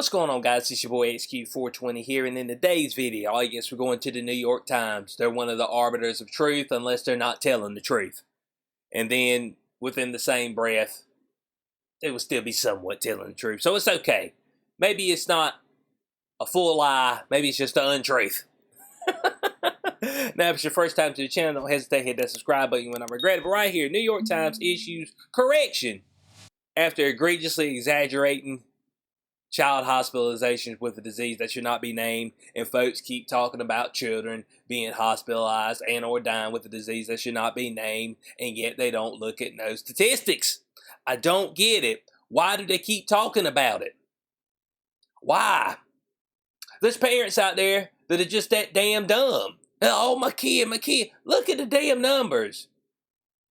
What's going on, guys? It's your boy HQ420 here, and in today's video, I guess we're going to the New York Times. They're one of the arbiters of truth unless they're not telling the truth. And then, within the same breath, they will still be somewhat telling the truth. So it's okay. Maybe it's not a full lie. Maybe it's just the untruth. Now, if it's your first time to the channel, don't hesitate to hit that subscribe button when I regret it. But right here, New York Times issues correction after egregiously exaggerating child hospitalizations with a disease that should not be named, and folks keep talking about children being hospitalized and or dying with a disease that should not be named, and yet they don't look at no statistics. I don't get it. Why do they keep talking about it? Why? There's parents out there that are just that damn dumb. Oh, my kid, look at the damn numbers.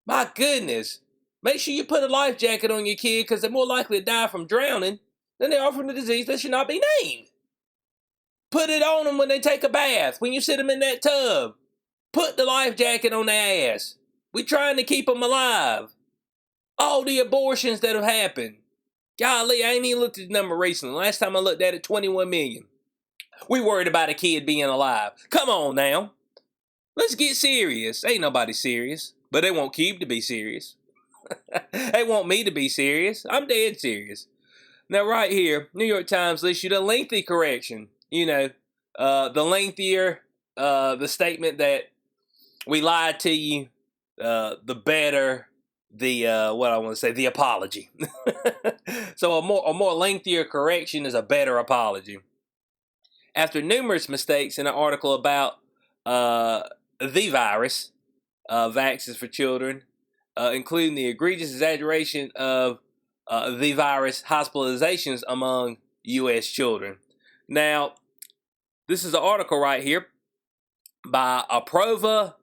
My goodness. Make sure you put a life jacket on your kid, because they're more likely to die from drowning than they are from the disease that should not be named. Put it on them when they take a bath, when you sit them in that tub. Put the life jacket on their ass. We're trying to keep them alive. All the abortions that have happened. Golly, I ain't even looked at the number recently. Last time I looked at it, 21 million. We worried about a kid being alive. Come on now. Let's get serious. Ain't nobody serious. But they want Cube to be serious. They want me to be serious. I'm dead serious. Now, right here, New York Times issued a lengthy correction. You know, the lengthier the statement that we lied to you, the better the apology. So a more lengthier correction is a better apology. After numerous mistakes in an article about the virus, vaccines for children, including the egregious exaggeration of the virus hospitalizations among U.S. children. Now, this is an article right here by Aprova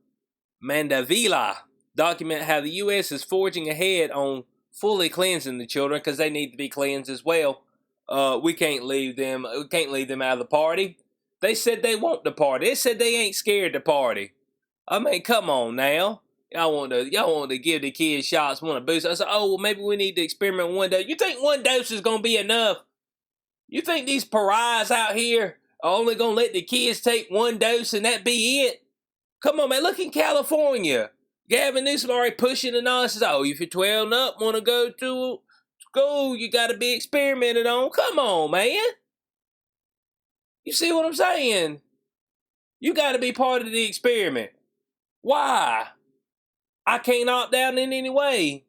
Mandavila, document how the U.S. is forging ahead on fully cleansing the children because they need to be cleansed as well. We can't leave them out of the party. They said they want the party. They said they ain't scared to party. I mean, come on now. Y'all want to give the kids shots, want to boost. I said, oh, well, maybe we need to experiment with one dose. You think one dose is going to be enough? You think these pariahs out here are only going to let the kids take one dose and that be it? Come on, man. Look in California. Gavin Newsom already pushing the nonsense. Oh, if you're 12 and up, want to go to school, you got to be experimented on. Come on, man. You see what I'm saying? You got to be part of the experiment. Why? I can't opt out in any way.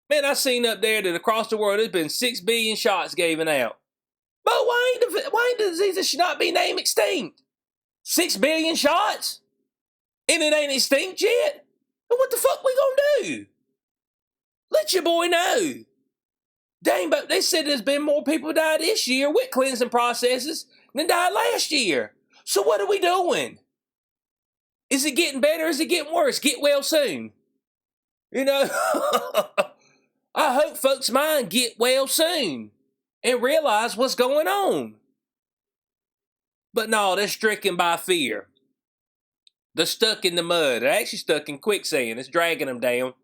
Man, I seen up there that across the world there's been 6 billion shots given out. But why ain't the disease that should not be named extinct? 6 billion shots? And it ain't extinct yet? And what the fuck we gonna do? Let your boy know. Dang, but they said there's been more people died this year with cleansing processes than died last year. So what are we doing? Is it getting better or is it getting worse? Get well soon. You know, I hope folks' mind get well soon and realize what's going on. But no, they're stricken by fear. They're stuck in the mud. They're actually stuck in quicksand. It's dragging them down.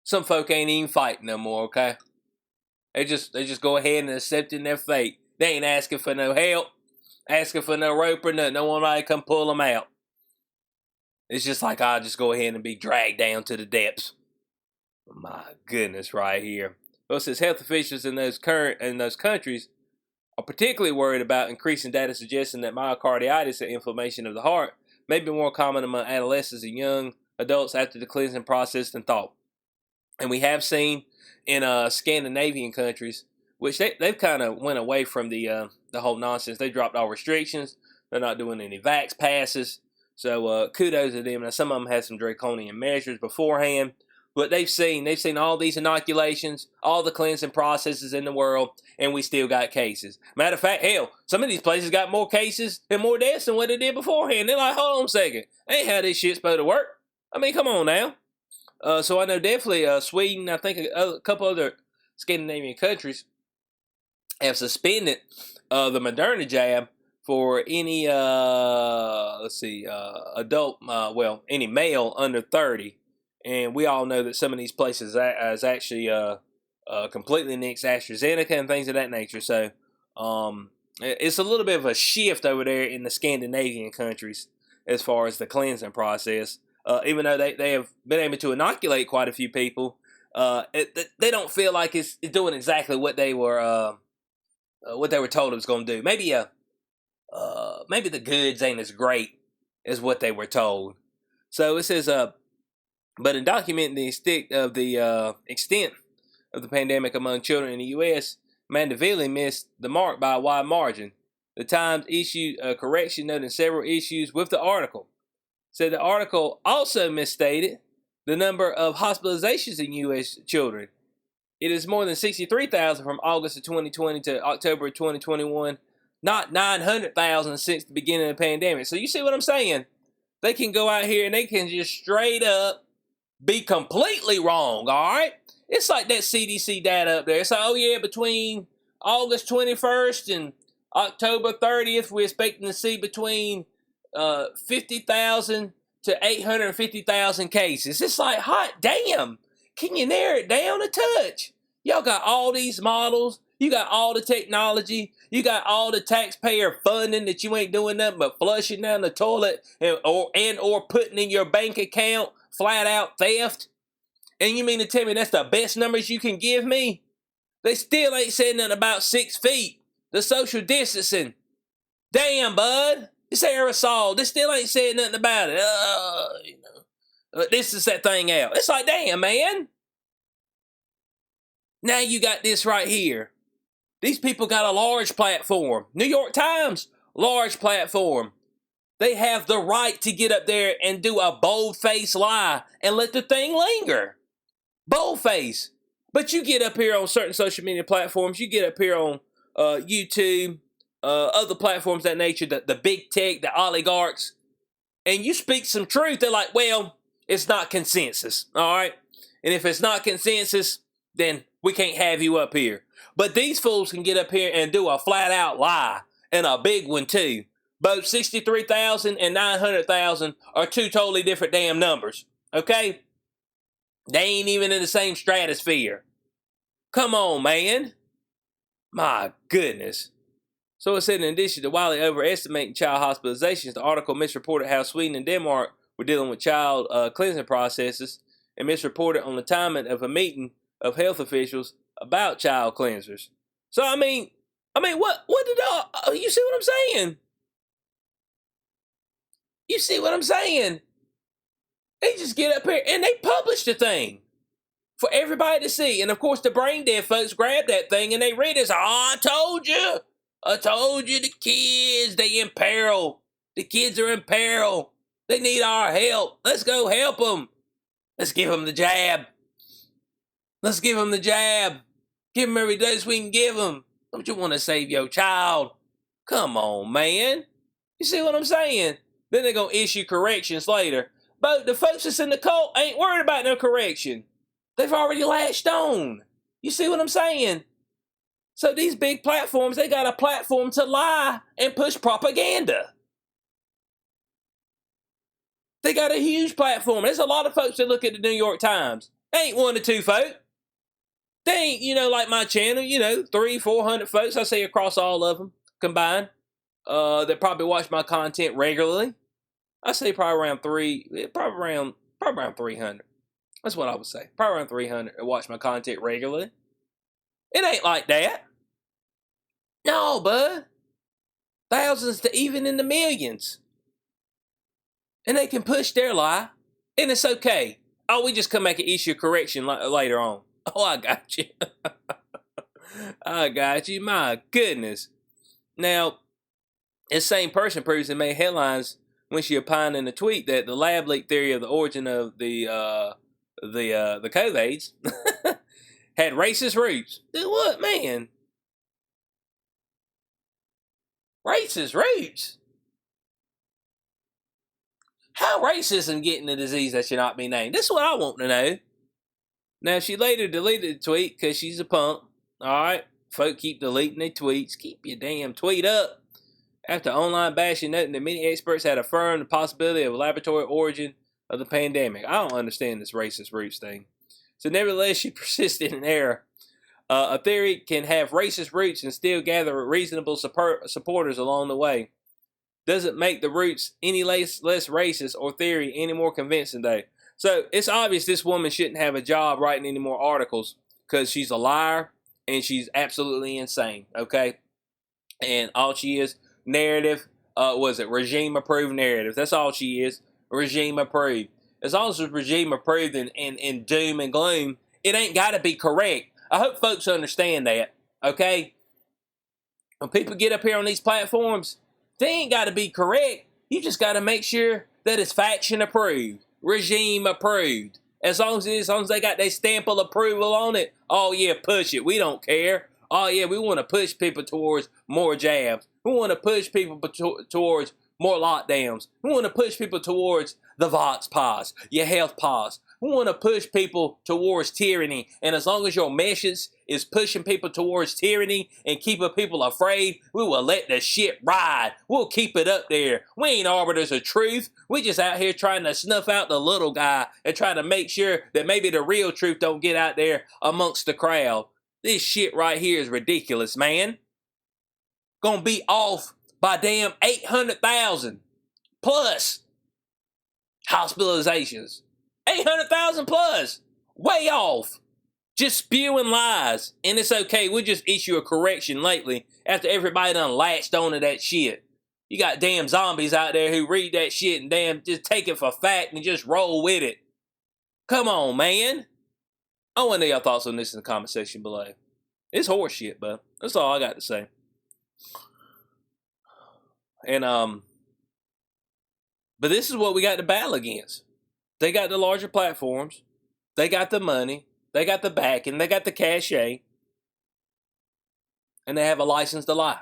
Some folk ain't even fighting no more, okay? They just go ahead and accepting their fate. They ain't asking for no help, asking for no rope or nothing. No one come pull them out. It's just like, I'll just go ahead and be dragged down to the depths. My goodness, right here. Well, it says health officials in those countries are particularly worried about increasing data suggesting that myocarditis or inflammation of the heart may be more common among adolescents and young adults after the cleansing process than thought. And we have seen in Scandinavian countries, which they've kind of went away from the whole nonsense. They dropped all restrictions. They're not doing any vax passes. So kudos to them. Now, some of them had some draconian measures beforehand, but they've seen all these inoculations, all the cleansing processes in the world, and we still got cases. Matter of fact, hell, some of these places got more cases and more deaths than what they did beforehand. They're like, hold on a second, ain't how this shit's supposed to work. I mean, come on now. So I know definitely Sweden, I think a couple other Scandinavian countries have suspended the Moderna jab for any, adult, any male under 30. And we all know that some of these places is actually completely nixed AstraZeneca and things of that nature. So It's a little bit of a shift over there in the Scandinavian countries as far as the cleansing process. Even though they have been able to inoculate quite a few people, they don't feel like it's doing exactly what they were told it was going to do. Maybe the goods ain't as great as what they were told. So it says, but in documenting the extent of the pandemic among children in the U.S., Mandavili missed the mark by a wide margin. The Times issued a correction noting several issues with the article. Said the article also misstated the number of hospitalizations in U.S. children. It is more than 63,000 from August of 2020 to October of 2021, not 900,000 since the beginning of the pandemic. So you see what I'm saying? They can go out here and they can just straight up be completely wrong, all right? It's like that CDC data up there. It's like, oh yeah, between August 21st and October 30th, we're expecting to see between 50,000 to 850,000 cases. It's like, hot damn. Can you narrow it down a touch? Y'all got all these models. You got all the technology. You got all the taxpayer funding that you ain't doing nothing but flushing down the toilet or putting in your bank account, flat out theft. And you mean to tell me that's the best numbers you can give me? They still ain't saying nothing about 6 feet. The social distancing. Damn, bud. This aerosol. They still ain't saying nothing about it. This is that thing out. It's like, damn, man. Now you got this right here. These people got a large platform. New York Times, large platform. They have the right to get up there and do a bold-faced lie and let the thing linger. Bold-face. But you get up here on certain social media platforms. You get up here on YouTube, other platforms of that nature, the big tech, the oligarchs, and you speak some truth. They're like, well, it's not consensus, all right? And if it's not consensus, then we can't have you up here. But these fools can get up here and do a flat-out lie, and a big one, too. Both 63,000 and 900,000 are two totally different damn numbers, okay? They ain't even in the same stratosphere. Come on, man. My goodness. So it said, in addition to wildly overestimating child hospitalizations, the article misreported how Sweden and Denmark were dealing with child cleansing processes and misreported on the timing of a meeting of health officials about child cleansers. So, I mean, what did you see what I'm saying? You see what I'm saying? They just get up here and they publish the thing for everybody to see. And of course, the brain dead folks grab that thing and they read it. I told you. I told you the kids, they in peril. The kids are in peril. They need our help. Let's go help them. Let's give them the jab. Let's give them the jab. Give them every dose we can give them. Don't you want to save your child? Come on, man. You see what I'm saying? Then they're going to issue corrections later. But the folks that's in the cult ain't worried about no correction. They've already latched on. You see what I'm saying? So these big platforms, they got a platform to lie and push propaganda. They got a huge platform. There's a lot of folks that look at the New York Times. They ain't 1 or 2 folk. They ain't, like my channel, 300-400 folks I see across all of them combined that probably watch my content regularly. I say probably around 300. That's what I would say. Probably around 300 that watch my content regularly. It ain't like that. No, bud. Thousands to even in the millions. And they can push their lie. And it's okay. Oh, we just come back and issue a correction later on. Oh, I got you. I got you. My goodness. Now, this same person previously made headlines when she opined in a tweet that the lab leak theory of the origin of the COVIDs had racist roots. Dude, what, man? Racist roots? How racism getting the disease that should not be named? This is what I want to know. Now, she later deleted the tweet because she's a punk. Alright, folk keep deleting their tweets. Keep your damn tweet up. After online bashing, noting that many experts had affirmed the possibility of a laboratory origin of the pandemic. I don't understand this racist roots thing. So nevertheless, she persisted in error. A theory can have racist roots and still gather reasonable supporters along the way. Doesn't make the roots any less racist or theory any more convincing, though. So it's obvious this woman shouldn't have a job writing any more articles because she's a liar and she's absolutely insane, okay? And all she is, narrative, was it regime approved narrative? That's all she is, regime approved. As long as it's regime approved and doom and gloom, it ain't got to be correct. I hope folks understand that, okay? When people get up here on these platforms, they ain't got to be correct. You just got to make sure that it's faction approved, regime approved. As long as they got their stamp of approval on it, oh yeah, push it. We don't care. Oh yeah, we want to push people towards more jabs. We want to push people towards more lockdowns. We want to push people towards the Vox pause, your health pause. We want to push people towards tyranny. And as long as your message is pushing people towards tyranny and keeping people afraid, we will let the shit ride. We'll keep it up there. We ain't arbiters of truth. We just out here trying to snuff out the little guy and trying to make sure that maybe the real truth don't get out there amongst the crowd. This shit right here is ridiculous, man. Gonna be off by damn 800,000 plus hospitalizations. 800,000 plus. Way off. Just spewing lies. And it's okay. We'll just issue a correction lately after everybody done latched onto that shit. You got damn zombies out there who read that shit and damn just take it for fact and just roll with it. Come on, man. I want to know your thoughts on this in the comment section below. It's horse shit, but that's all I got to say. And, but this is what we got to battle against. They got the larger platforms. They got the money. They got the backing. They got the cachet. And they have a license to lie.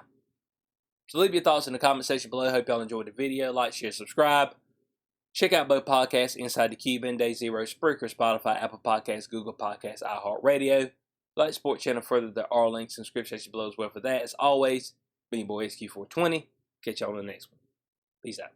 So leave your thoughts in the comment section below. Hope y'all enjoyed the video. Like, share, subscribe. Check out both podcasts, Inside the Cuban, Day Zero, Spreaker, Spotify, Apple Podcasts, Google Podcasts, iHeartRadio. Like the Sports Channel further, there are links in the description section below as well for that. As always, being boy SQ420. Catch y'all on the next one. Peace out.